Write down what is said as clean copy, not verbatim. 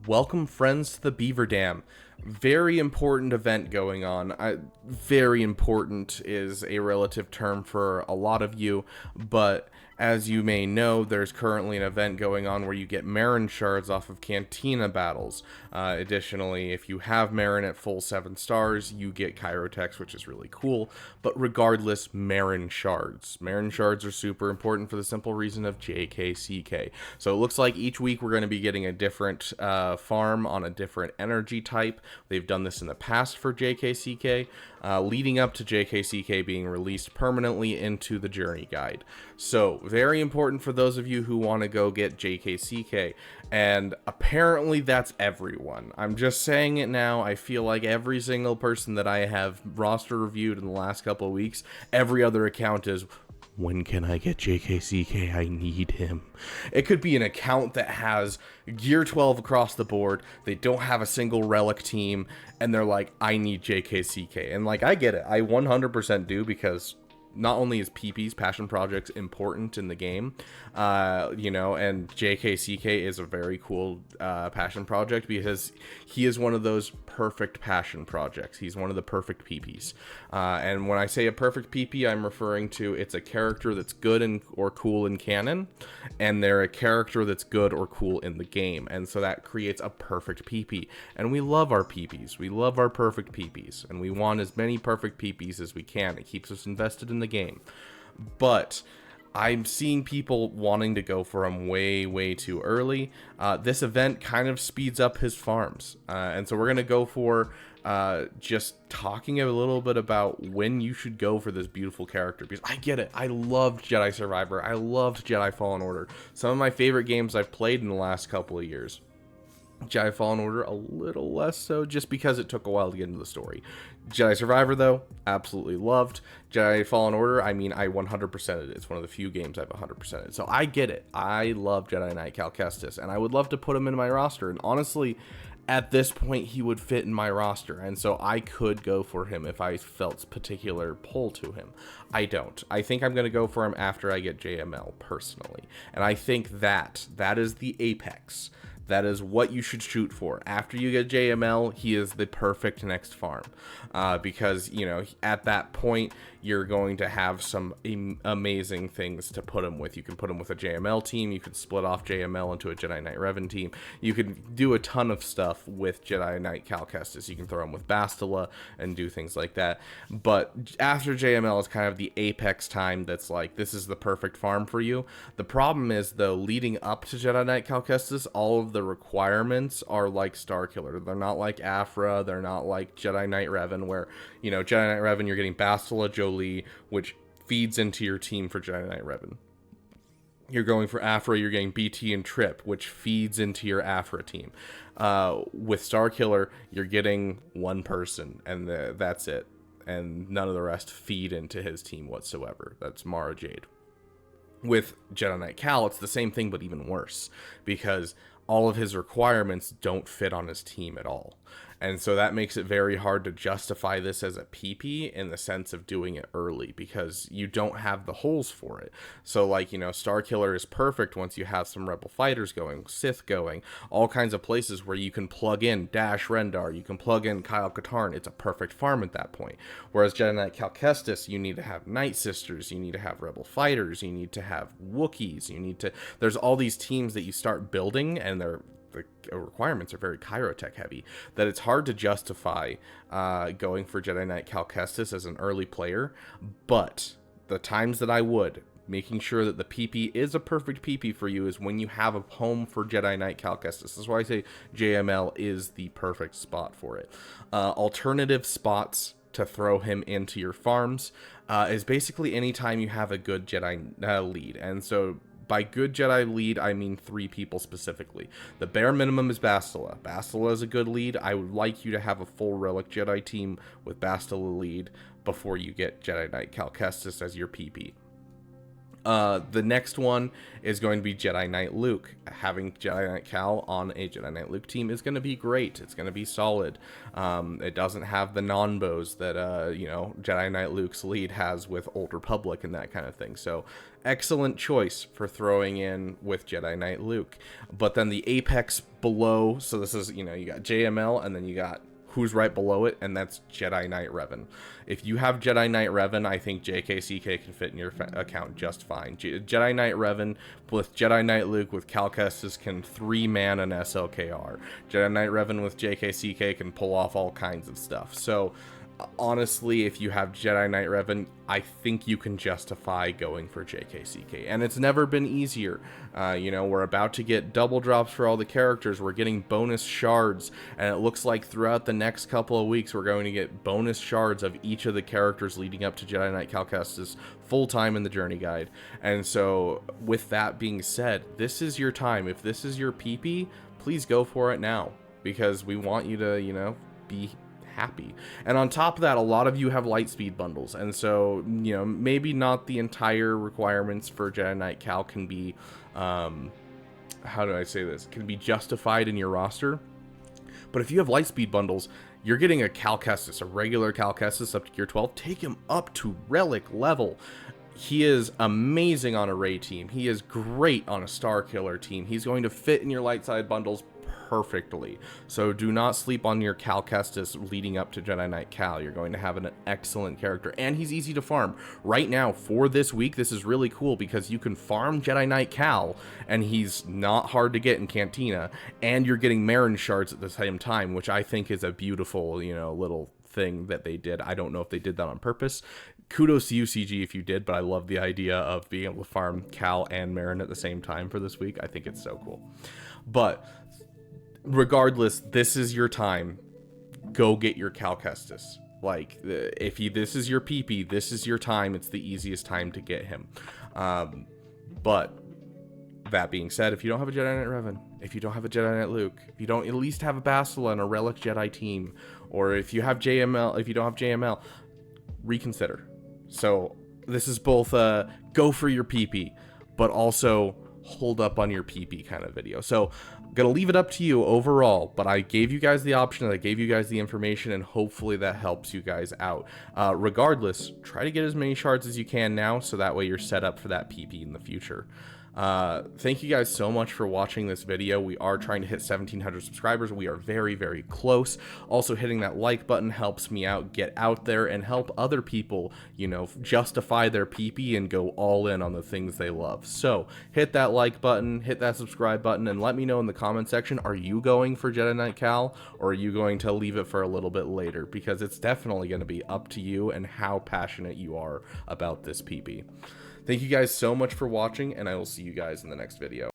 Welcome, friends, to the Beaver Dam. Very important event going on. Very important is a relative term for a lot of you, but as you may know, there's currently an event going on where you get Marin shards off of Cantina battles. Additionally, if you have Marin at full 7 stars, you get Chirotex, which is really cool. But regardless, Marin shards. Marin shards are super important for the simple reason of JKCK. So it looks like each week we're going to be getting a different farm on a different energy type. They've done this in the past for JKCK, leading up to JKCK being released permanently into the Journey Guide. So very important for those of you who want to go get JKCK, and apparently that's everyone. I'm just saying it now. I feel like every single person that I have roster reviewed in the last couple of weeks, every other account is, when can I get JKCK? I need him. It could be an account that has Gear 12 across the board. They don't have a single relic team, and they're like, I need JKCK. And like, I get it. I 100% do, because not only is PP's passion projects important in the game, and JKCK is a very cool passion project because he is one of those perfect passion projects. He's one of the perfect PPs. And when I say a perfect PP, I'm referring to it's a character that's good or cool in canon, and they're a character that's good or cool in the game. And so that creates a perfect PP. And we love our PPs. We love our perfect PPs. And we want as many perfect PPs as we can. It keeps us invested in the game. But I'm seeing people wanting to go for him way too early. This event kind of speeds up his farms, and so we're gonna go for just talking a little bit about when you should go for this beautiful character, because I get it. I loved Jedi Survivor. I loved Jedi Fallen Order. Some of my favorite games I've played in the last couple of years. Jedi Fallen Order a little less so, just because it took a while to get into the story. Jedi Survivor, though, absolutely loved. Jedi Fallen Order, I 100%ed it. It's one of the few games I've 100%ed. So I get it. I love Jedi Knight Cal Kestis, and I would love to put him in my roster. And honestly, at this point, he would fit in my roster, and so I could go for him if I felt particular pull to him. I don't. I think I'm going to go for him after I get JML, personally. And I think that is the apex. That is what you should shoot for. After you get JML, he is the perfect next farm. Because, at that point, you're going to have some amazing things to put him with. You can put him with a JML team. You could split off JML into a Jedi Knight Revan team. You could do a ton of stuff with Jedi Knight Cal Kestis. You can throw him with Bastila and do things like that. But after JML is kind of the apex time that's like, this is the perfect farm for you. The problem is, though, leading up to Jedi Knight Cal Kestis, all of the requirements are like Starkiller. They're not like Afra. They're not like Jedi Knight Revan, where, Jedi Knight Revan, you're getting Bastila Jolie, which feeds into your team for Jedi Knight Revan. You're going for Afra, you're getting BT and Trip, which feeds into your Afra team. With Starkiller, you're getting one person, and that's it. And none of the rest feed into his team whatsoever. That's Mara Jade. With Jedi Knight Cal, it's the same thing, but even worse, because all of his requirements don't fit on his team at all. And so that makes it very hard to justify this as a PP in the sense of doing it early, because you don't have the holes for it. So Starkiller is perfect once you have some Rebel fighters going, Sith going, all kinds of places where you can plug in Dash Rendar, you can plug in Kyle Katarn. It's a perfect farm at that point. Whereas Jedi Knight Cal Kestis, you need to have Night Sisters, you need to have Rebel fighters, you need to have Wookiees, there's all these teams that you start building, and the requirements are very Chirotech heavy, that it's hard to justify going for Jedi Knight Cal Kestis as an early player. But the times that I would, making sure that the PP is a perfect PP for you, is when you have a home for Jedi Knight Cal Kestis. That's why I say JML is the perfect spot for it. Alternative spots to throw him into your farms is basically anytime you have a good Jedi lead. And so by good Jedi lead, I mean 3 people specifically. The bare minimum is Bastila. Bastila is a good lead. I would like you to have a full Relic Jedi team with Bastila lead before you get Jedi Knight Cal Kestis as your PP. The next one is going to be Jedi Knight Luke. Having Jedi Knight Cal on a Jedi Knight Luke team is going to be great. It's going to be solid. It doesn't have the non-bows that, Jedi Knight Luke's lead has with Old Republic and that kind of thing. So, excellent choice for throwing in with Jedi Knight Luke. But then the apex below, so this is, you got JML, and then you got who's right below it, and that's Jedi Knight Revan. If you have Jedi Knight Revan, I think JKCK can fit in your account just fine. Jedi Knight Revan with Jedi Knight Luke with Cal Kestis can 3-man an SLKR. Jedi Knight Revan with JKCK can pull off all kinds of stuff. So honestly, if you have Jedi Knight Revan, I think you can justify going for JKCK. And it's never been easier. We're about to get double drops for all the characters. We're getting bonus shards. And it looks like throughout the next couple of weeks, we're going to get bonus shards of each of the characters leading up to Jedi Knight Cal Kestis full-time in the Journey Guide. And so, with that being said, this is your time. If this is your PP, please go for it now. Because we want you to, be happy. And on top of that, a lot of you have Lightspeed bundles, and so maybe not the entire requirements for Jedi Knight Cal can be how do I say this, can be justified in your roster. But if you have Lightspeed bundles, you're getting a Cal Kestis, a regular Cal Kestis up to gear 12. Take him up to relic level. He is amazing on a Ray team. He is great on a Star Killer team. He's going to fit in your light side bundles perfectly. So do not sleep on your Cal Kestis leading up to Jedi Knight Cal. You're going to have an excellent character, and he's easy to farm. Right now, for this week, this is really cool because you can farm Jedi Knight Cal, and he's not hard to get in Cantina, and you're getting Marin shards at the same time, which I think is a beautiful, little thing that they did. I don't know if they did that on purpose. Kudos to UCG if you did, but I love the idea of being able to farm Cal and Marin at the same time for this week. I think it's so cool. But regardless, this is your time. Go get your Cal Kestis. Like, if this is your PP, this is your time. It's the easiest time to get him. But that being said, if you don't have a Jedi Knight Revan, if you don't have a Jedi Knight Luke, if you don't at least have a Bastila and a Relic Jedi team, or if you have JML, if you don't have JML, reconsider. So this is both a go for your PP, but also hold up on your PP kind of video. So I'm gonna leave it up to you overall, but I gave you guys the option, I gave you guys the information, and hopefully that helps you guys out. Regardless, try to get as many shards as you can now, so that way you're set up for that PP in the future. Thank you guys so much for watching this video. We are trying to hit 1,700 subscribers. We are very, very close. Also, hitting that like button helps me out, get out there, and help other people, justify their PP and go all in on the things they love. So, hit that like button, hit that subscribe button, and let me know in the comment section, are you going for Jedi Knight Cal, or are you going to leave it for a little bit later? Because it's definitely going to be up to you and how passionate you are about this PP. Thank you guys so much for watching, and I will see you guys in the next video.